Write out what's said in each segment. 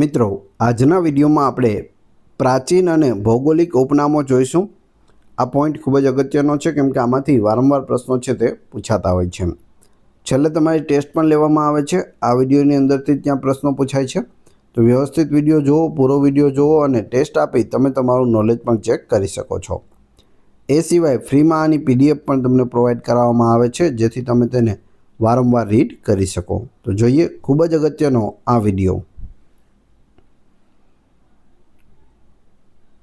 મિત્રો, આજના વિડીયોમાં આપણે પ્રાચીન અને ભૌગોલિક ઉપનામો જોઈશું। આ પોઈન્ટ ખૂબ જ અગત્યનો છે કેમ કે આમાંથી વારંવાર પ્રશ્નો છે તે પૂછાતા હોય છે। છેલ્લે તમારી ટેસ્ટ પણ લેવામાં આવે છે। આ વિડીયોની અંદરથી ત્યાં પ્રશ્નો પૂછાય છે, તો વ્યવસ્થિત વિડીયો જુઓ, પૂરો વિડીયો જુઓ અને ટેસ્ટ આપી તમે તમારું નોલેજ પણ ચેક કરી શકો છો। એ સિવાય ફ્રીમાં આની પીડીએફ પણ તમને પ્રોવાઈડ કરવામાં આવે છે, જેથી તમે તેને વારંવાર રીડ કરી શકો। તો જોઈએ ખૂબ જ અગત્યનો આ વિડીયો।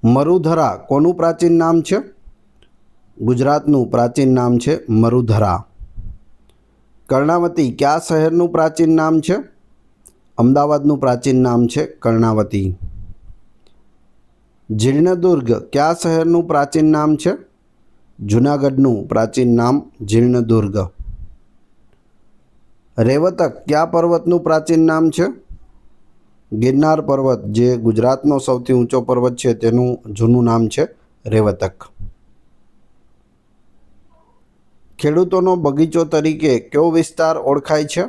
મરુધરા કોનું પ્રાચીન નામ છે? ગુજરાતનું પ્રાચીન નામ છે મરુધરા। કર્ણાવતી કયા શહેરનું પ્રાચીન નામ છે? અમદાવાદનું પ્રાચીન નામ છે કર્ણાવતી। જીર્ણદુર્ગ કયા શહેરનું પ્રાચીન નામ છે? જૂનાગઢનું પ્રાચીન નામ જીર્ણદુર્ગ। રેવતક કયા પર્વતનું પ્રાચીન નામ છે? ગિરનાર પર્વત, જે ગુજરાતનો સૌથી ઊંચો પર્વત છે, તેનું જૂનું નામ છે રેવતક। ખેડૂતોનો બગીચો તરીકે કયો વિસ્તાર ઓળખાય છે?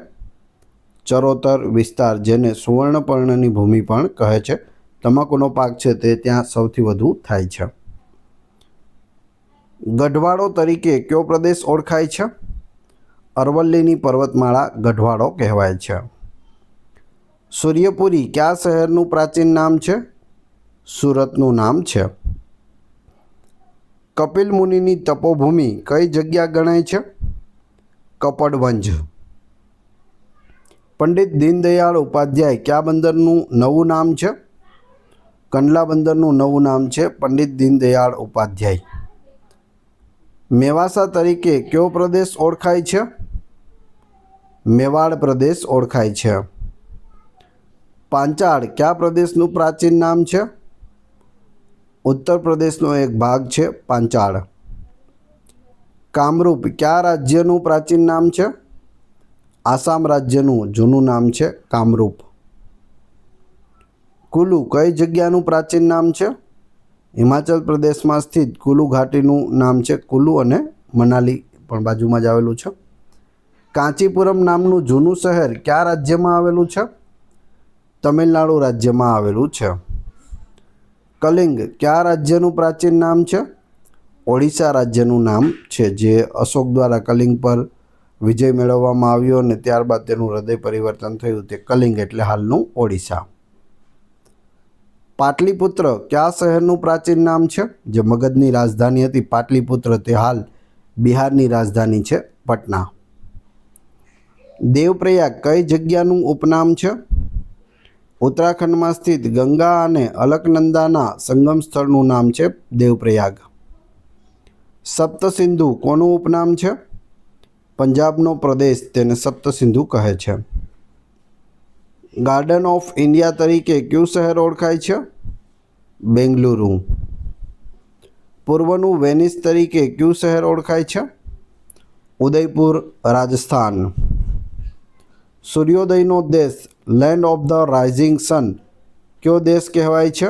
ચરોતર વિસ્તાર, જેને સુવર્ણપર્ણની ભૂમિ પણ કહે છે। તમાકુનો પાક છે તે ત્યાં સૌથી વધુ થાય છે। ગઢવાડો તરીકે કયો પ્રદેશ ઓળખાય છે? અરવલ્લીની પર્વતમાળા ગઢવાડો કહેવાય છે। સૂર્યપુરી કયા શહેરનું પ્રાચીન નામ છે? સુરતનું નામ છે। કપિલ મુનિની તપોભૂમિ કઈ જગ્યા ગણાય છે? કપડવંજ। પંડિત દીનદયાળ ઉપાધ્યાય કયા બંદરનું નવું નામ છે? કંડલા બંદરનું નવું નામ છે પંડિત દીનદયાળ ઉપાધ્યાય। મેવાસા તરીકે કયો પ્રદેશ ઓળખાય છે? મેવાડ પ્રદેશ ઓળખાય છે। પાંચાળ કયા પ્રદેશનું પ્રાચીન નામ છે? ઉત્તર પ્રદેશનો એક ભાગ છે પાંચાળ। કામરૂપ કયા રાજ્યનું પ્રાચીન નામ છે? આસામ રાજ્યનું જૂનું નામ છે કામરૂપ। કુલુ કઈ જગ્યાનું પ્રાચીન નામ છે? હિમાચલ પ્રદેશમાં સ્થિત કુલુ ઘાટીનું નામ છે કુલુ, અને મનાલી પણ બાજુમાં જ આવેલું છે। કાંચીપુરમ નામનું જૂનું શહેર કયા રાજ્યમાં આવેલું છે? તમિલનાડુ રાજ્યમાં આવેલું છે। કલિંગ કયા રાજ્યનું પ્રાચીન નામ છે? ઓડિશા રાજ્યનું નામ છે, જે અશોક દ્વારા કલિંગ પર વિજય મેળવવામાં આવ્યો અને ત્યારબાદ તેનું હૃદય પરિવર્તન થયું, તે કલિંગ એટલે હાલનું ઓડિશા। પાટલીપુત્ર કયા શહેરનું પ્રાચીન નામ છે? જે મગધની રાજધાની હતી પાટલીપુત્ર, તે હાલ બિહારની રાજધાની છે પટના। દેવપ્રયાગ કઈ જગ્યાનું ઉપનામ છે? ઉત્તરાખંડમાં સ્થિત ગંગા અને અલકનંદાના સંગમ સ્થળનું નામ છે દેવપ્રયાગ। સપ્તસિંધુ કોનું ઉપનામ છે? પંજાબનો પ્રદેશ તેને સપ્તસિંધુ કહે છે। ગાર્ડન ઓફ ઇન્ડિયા તરીકે કયું શહેર ઓળખાય છે? બેંગલુરુ। પૂર્વનું વેનિસ તરીકે કયું શહેર ઓળખાય છે? ઉદયપુર, રાજસ્થાન। સૂર્યોદયનો દેશ, લેન્ડ ઓફ ધ રાઇઝિંગ સન, કયો દેશ કહેવાય છે?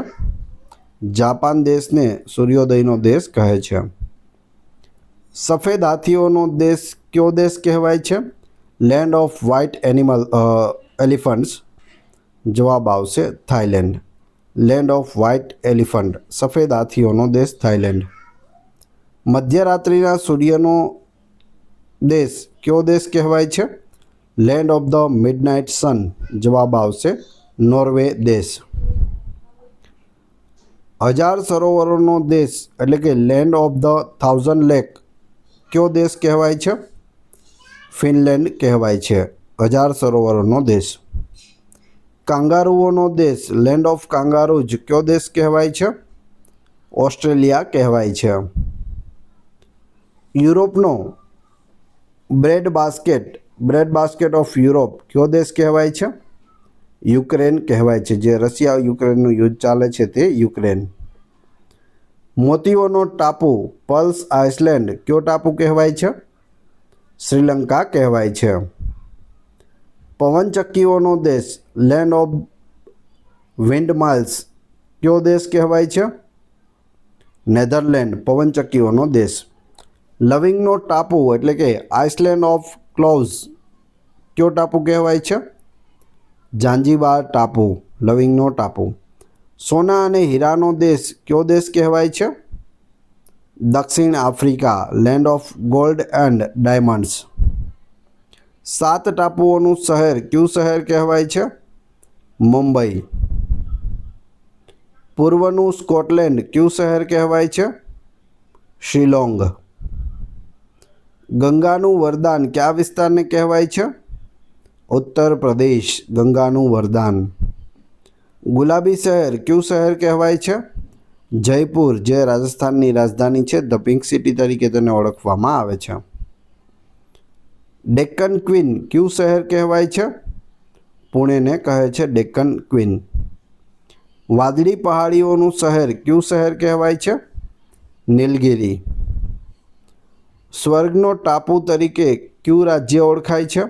જાપાન દેશને સૂર્યોદયનો દેશ કહે છે। સફેદ હાથીઓનો દેશ કયો દેશ કહેવાય છે? લેન્ડ ઓફ વ્હાઇટ એલિફન્ટ્સ, જવાબ આવશે Thailand. Land of white elephant, સફેદ હાથીઓનો દેશ થાઈલેન્ડ। મધ્યરાત્રિના સૂર્યનો દેશ કયો દેશ કહેવાય છે? લેન્ડ ઓફ ધ મિડનાઇટ સન, જવાબ આવશે નોર્વે દેશ। 1000 સરોવરોનો દેશ એટલે કે લેન્ડ ઓફ ધ 1000 લેક, કયો દેશ કહેવાય છે? ફિનલેન્ડ કહેવાય છે 1000 સરોવરોનો દેશ। કાંગારુઓનો દેશ, લેન્ડ ઓફ કાંગારુઝ, કયો દેશ કહેવાય છે? ઓસ્ટ્રેલિયા કહેવાય છે। યુરોપનો બ્રેડ બાસ્કેટ ઓફ યુરોપ, કયો દેશ કહેવાય છે? યુક્રેન કહેવાય છે, જે રશિયા યુક્રેનનું યુદ્ધ ચાલે છે તે યુક્રેન। મોતીઓનો ટાપુ પલ્સ આઇસલેન્ડ, કયો ટાપુ કહેવાય છે? શ્રીલંકા કહેવાય છે। પવનચક્કીઓનો દેશ, લેન્ડ ઓફ વિન્ડમાઇલ્સ, કયો દેશ કહેવાય છે? નેધરલેન્ડ, પવનચક્કીઓનો દેશ। લવિંગનો ટાપુ એટલે કે આઇસલેન્ડ ઓફ ક્લોવ્સ, કયો ટાપુ કહેવાય છે? ઝાંઝીબાર ટાપુ, લવિંગનો ટાપુ. સોના અને હીરાનો દેશ કયો દેશ કહેવાય છે? દક્ષિણ Africa, land of gold and diamonds. 7 ટાપુઓનું શહેર કયું શહેર કહેવાય છે? મુંબઈ. પૂર્વનું સ્કોટલેન્ડ કયું શહેર કહેવાય છે? શિલોંગ. ગંગાનું વરદાન કયા વિસ્તારને કહેવાય છે? ઉત્તર પ્રદેશ, ગંગાનું વરદાન. ગુલાબી શહેર કયું શહેર કહેવાય છે? જયપુર, જે રાજસ્થાનની રાજધાની છે. ધ પિંક સિટી તરીકે તેને ઓળખવામાં આવે છે. ડેક્કન ક્વીન કયું શહેર કહેવાય છે? પુણેને કહે છે ડેક્કન ક્વીન. વાદળી પહાડીઓનું શહેર કયું શહેર કહેવાય છે? નીલગિરી. સ્વર્ગનો ટાપુ તરીકે કયું રાજ્ય ઓળખાય છે?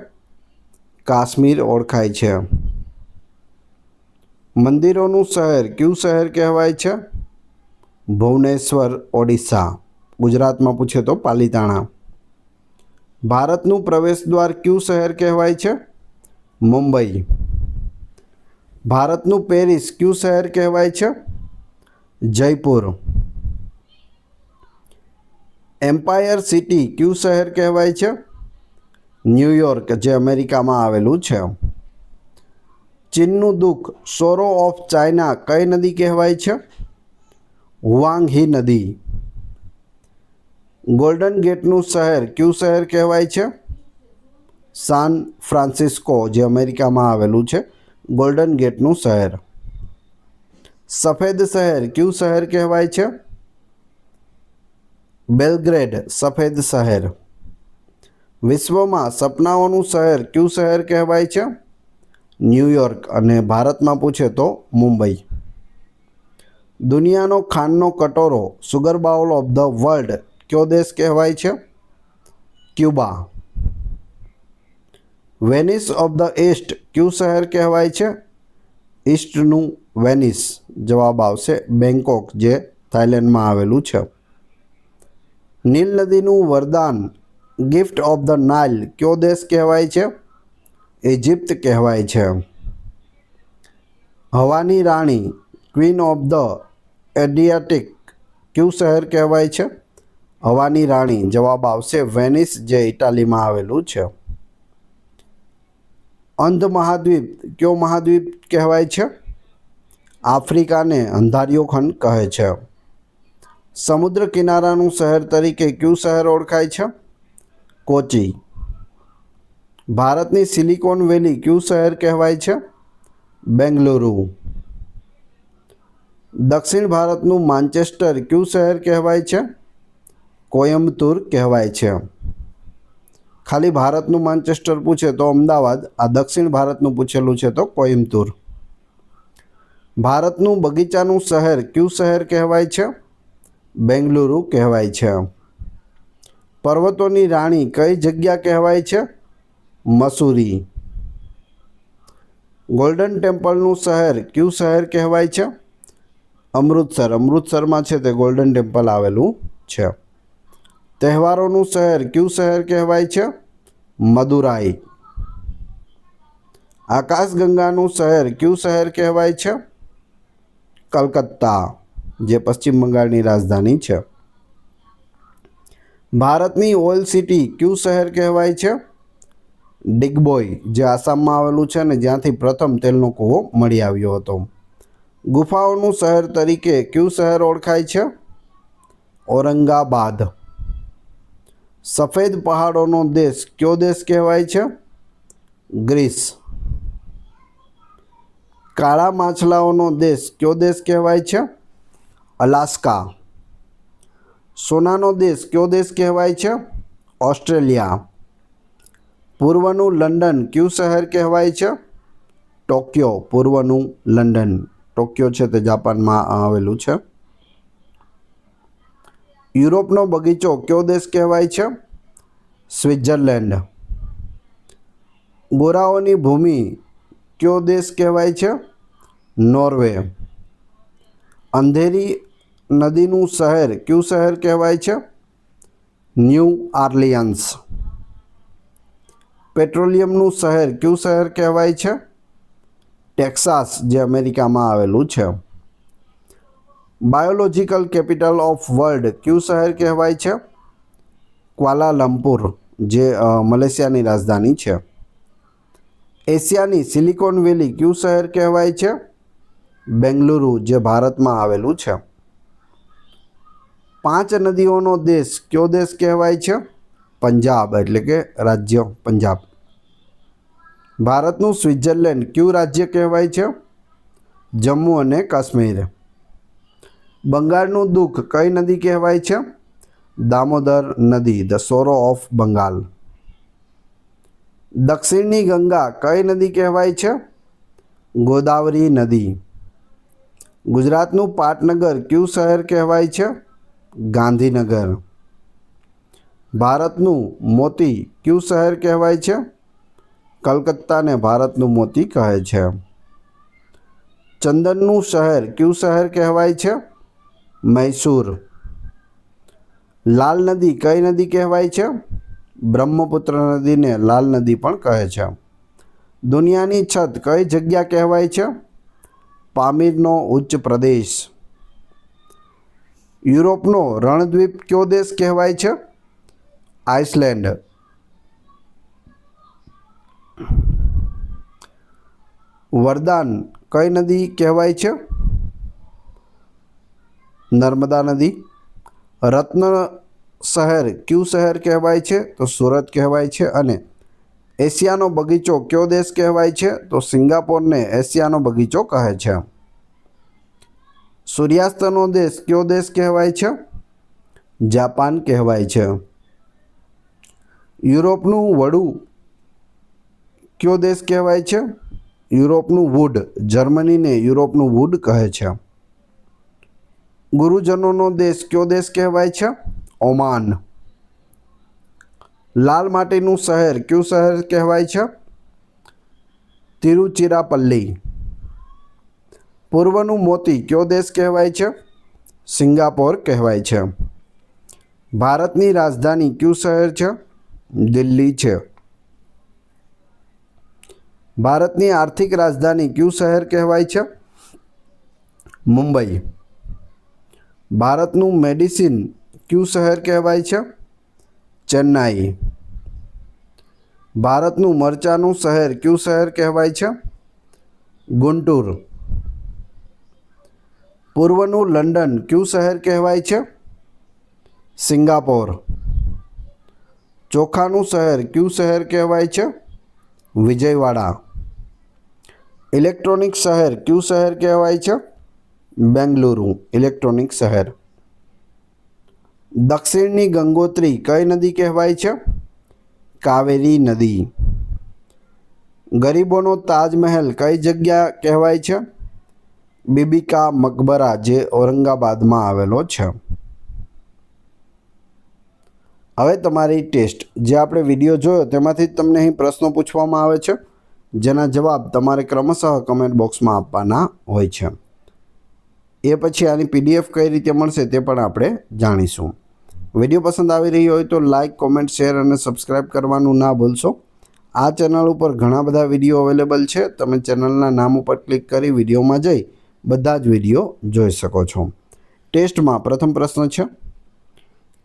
કાશ્મીર ઓળખાય છે. મંદિરોનું શહેર કયું શહેર કહેવાય છે? ભુવનેશ્વર, ઓડિશા. ગુજરાતમાં પૂછે તો પાલીતાણા. ભારતનું પ્રવેશદ્વાર કયું શહેર કહેવાય છે? મુંબઈ. ભારતનું પેરિસ કયું શહેર કહેવાય છે? જયપુર. એમ્પાયર સિટી કયું શહેર કહેવાય છે? ન્યૂયોર્ક, જે અમેરિકામાં આવેલું છે. ચીનનું દુઃખ, સોરો ઓફ ચાઇના, કઈ નદી કહેવાય છે? હુઆંગહી નદી. ગોલ્ડન ગેટનું શહેર કયું શહેર કહેવાય છે? સાન ફ્રાન્સિસ્કો, જે અમેરિકામાં આવેલું છે. ગોલ્ડન ગેટનું શહેર. સફેદ શહેર કયું શહેર કહેવાય છે? બેલગ્રેડ, સફેદ શહેર. વિશ્વમાં સપનાઓનું શહેર કયું શહેર કહેવાય છે? ન્યૂયોર્ક. અને ભારતમાં પૂછે તો મુંબઈ. દુનિયાનો ખાંડનો કટોરો, sugar bowl of the world, કયો દેશ કહેવાય છે? Cuba. Venice of the East કયું શહેર કહેવાય છે? ઈસ્ટનું વેનિસ. જવાબ આવશે બેંકોક, જે થાઈલેન્ડમાં આવેલું છે. નીલ નદીનું વરદાન, ગિફ્ટ ઓફ ધ નાઇલ, કયો દેશ કહેવાય છે? ઇજિપ્ત કહેવાય છે. હવાની રાણી, ક્વીન ઓફ ધ એડ્રિયાટિક, કયું શહેર કહેવાય છે? હવાની રાણી. જવાબ આવશે વેનિસ, જે ઇટાલીમાં આવેલું છે. અંધ મહાદ્વીપ કયો મહાદ્વીપ કહેવાય છે? આફ્રિકાને અંધારિયો ખંડ કહે છે. સમુદ્ર કિનારાનું શહેર તરીકે કયું શહેર ઓળખાય છે? કોચી. ભારતની સિલિકોન વેલી કયું શહેર કહેવાય છે? બેંગલુરુ. દક્ષિણ ભારતનું માન્ચેસ્ટર કયું શહેર કહેવાય છે? કોયમ્બતુર કહેવાય છે. ખાલી ભારતનું માન્ચેસ્ટર પૂછે તો અમદાવાદ, આ દક્ષિણ ભારતનું પૂછેલું છે તો કોયમ્બતુર. ભારતનું બગીચાનું શહેર કયું શહેર કહેવાય છે? બેંગલુરુ કહેવાય છે. પર્વતોની રાણી કઈ જગ્યા કહેવાય છે? મસૂરી. ગોલ્ડન ટેમ્પલનું શહેર કયું શહેર કહેવાય છે? અમૃતસર. અમૃતસરમાં છે તે ગોલ્ડન ટેમ્પલ આવેલું છે. તહેવારોનું શહેર કયું શહેર કહેવાય છે? મદુરાઈ. આકાશગંગાનું શહેર કયું શહેર કહેવાય છે? કલકત્તા, જે પશ્ચિમ બંગાળની રાજધાની છે. ભારતની ઓઇલ સિટી કયું શહેર કહેવાય છે? ડિગબોય, જે આસામમાં આવેલું છે અને જ્યાંથી પ્રથમ તેલનો કૂવો મળી આવ્યો હતો. ગુફાઓનું શહેર તરીકે કયું શહેર ઓળખાય છે? ઔરંગાબાદ. સફેદ પહાડોનો દેશ કયો દેશ કહેવાય છે? ગ્રીસ. કાળા માછલાઓનો દેશ કયો દેશ કહેવાય છે? અલાસ્કા. સોનાનો દેશ કયો દેશ કહેવાય છે? ઓસ્ટ્રેલિયા. પૂર્વનું લંડન કયું શહેર કહેવાય છે? ટોક્યો. પૂર્વનું લંડન. ટોક્યો છે તે જાપાનમાં આવેલું છે. યુરોપનો બગીચો કયો દેશ કહેવાય છે? સ્વિટ્ઝરલેન્ડ. ગોરાઓની ભૂમિ કયો દેશ કહેવાય છે? નોર્વે. અંધેરી નદીનું શહેર કયું શહેર કહેવાય છે? New Orleans. પેટ્રોલિયમનું શહેર કયું શહેર કહેવાય છે? ટેક્સાસ જે અમેરિકામાં આવેલું છે. બાયોલોજિકલ કેપિટલ ઓફ વર્લ્ડ કયું શહેર કહેવાય છે? ક્વાલાલંપુર જે મલેશિયાની રાજધાની છે. એશિયાની સિલિકોન વેલી કયું શહેર કહેવાય છે? બેંગલુરુ જે ભારતમાં આવેલું છે. 5 નદીઓનો દેશ કયો દેશ કહેવાય છે? પંજાબ એટલે કે રાજ્ય પંજાબ. ભારતનું સ્વિટ્ઝરલેન્ડ કયું રાજ્ય કહેવાય છે? જમ્મુ અને કાશ્મીર. બંગાળનું દુઃખ કઈ નદી કહેવાય છે? દામોદર નદી, ધ સોરો ઓફ બંગાળ. દક્ષિણની ગંગા કઈ નદી કહેવાય છે? ગોદાવરી નદી. ગુજરાતનું પાટનગર કયું શહેર કહેવાય છે? ગાંધીનગર. ભારતનું મોતી કયું શહેર કહેવાય છે? કલકત્તાને ભારતનું મોતી કહે છે. ચંદનનું શહેર કયું શહેર કહેવાય છે? મૈસૂર. લાલ નદી કઈ નદી કહેવાય છે? બ્રહ્મપુત્ર નદીને લાલ નદી પણ કહે છે. દુનિયાની છત કઈ જગ્યા કહેવાય છે? પામીરનો ઉચ્ચ પ્રદેશ. યુરોપનો રણદ્વીપ કયો દેશ કહેવાય છે? આઇસલેન્ડ. વરદાન કઈ નદી કહેવાય છે? નર્મદા નદી. રત્ન શહેર કયું શહેર કહેવાય છે? તો સુરત કહેવાય છે. અને એશિયાનો બગીચો કયો દેશ કહેવાય છે? તો સિંગાપોરને એશિયાનો બગીચો કહે છે. સૂર્યાસ્તનો દેશ કયો દેશ કહેવાય છે? જાપાન કહેવાય છે. યુરોપનું વડું કયો દેશ કહેવાય છે? યુરોપનું વુડ. જર્મનીને યુરોપનું વુડ કહે છે. ગુરુજનોનો દેશ કયો દેશ કહેવાય છે? ઓમાન. લાલ માટીનું શહેર કયું શહેર કહેવાય છે? તિરુચિરાપલ્લી. પૂર્વનું મોતી કયો દેશ કહેવાય છે? સિંગાપોર કહેવાય છે. ભારતની રાજધાની કયું શહેર છે? દિલ્હી છે. ભારતની આર્થિક રાજધાની કયું શહેર કહેવાય છે? મુંબઈ. ભારતનું મેડિસિન કયું શહેર કહેવાય છે? ચેન્નાઈ. ભારતનું મરચાનું શહેર કયું શહેર કહેવાય છે? ગુંટુર. પૂર્વનું લંડન કયું શહેર કહેવાય છે? સિંગાપોર. ચોખાનું શહેર કયું શહેર કહેવાય છે? વિજયવાડા. ઇલેક્ટ્રોનિક શહેર કયું શહેર કહેવાય છે? બેંગલુરુ ઇલેક્ટ્રોનિક શહેર. દક્ષિણની ગંગોત્રી કઈ નદી કહેવાય છે? કાવેરી નદી. ગરીબોનો તાજમહેલ કઈ જગ્યા કહેવાય છે? બીબી મકબરા જે ઔરંગાબાદમાં આવેલો છે. હવે તમારી ટેસ્ટ જે આપણે વિડીયો જોયો તેમાંથી તમને અહીં પ્રશ્નો પૂછવામાં આવે છે જેના જવાબ તમારે ક્રમશઃ કમેન્ટ બોક્સમાં આપવાના હોય છે. એ પછી આની PDF કઈ રીતે મળશે તે પણ આપણે જાણીશું. વિડીયો પસંદ આવી રહ્યો હોય તો લાઇક, કોમેન્ટ, શેર અને સબસ્ક્રાઈબ કરવાનું ના ભૂલશો. આ ચેનલ ઉપર ઘણા બધા વિડીયો અવેલેબલ છે. તમે ચેનલના નામ ઉપર ક્લિક કરી વિડીયોમાં જઈ બધા જ વિડીયો જોઈ શકો છો. ટેસ્ટમાં પ્રથમ પ્રશ્ન છે,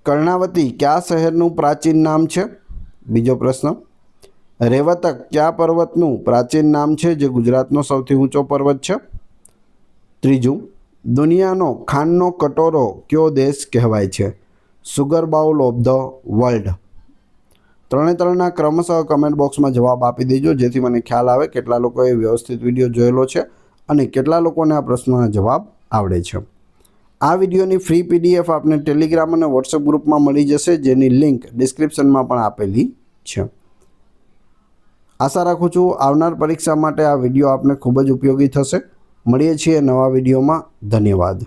કર્ણાવતી કયા શહેરનું પ્રાચીન નામ છે? બીજો પ્રશ્ન, રેવતક કયા પર્વતનું પ્રાચીન નામ છે જે ગુજરાતનો સૌથી ઊંચો પર્વત છે? ત્રીજું, દુનિયાનો ખાંડનો કટોરો કયો દેશ કહેવાય છે? Sugar bowl of the world. ત્રણે ત્રણના ક્રમશઃ કમેન્ટ બોક્સમાં જવાબ આપી દેજો જેથી મને ખ્યાલ આવે કેટલા લોકોએ વ્યવસ્થિત વિડીયો જોયેલો છે અને કેટલા લોકોને આ પ્રશ્નોના જવાબ આવડે છે. આ વિડીયોની ફ્રી PDF આપને ટેલિગ્રામ અને વોટ્સએપ ગ્રુપમાં મળી જશે જેની લિંક ડિસ્ક્રિપ્શનમાં પણ આપેલી છે. આશા રાખું છું આવનાર પરીક્ષા માટે આ વિડીયો આપને ખૂબ જ ઉપયોગી થશે. મળીએ છીએ નવા વિડીયોમાં. ધન્યવાદ.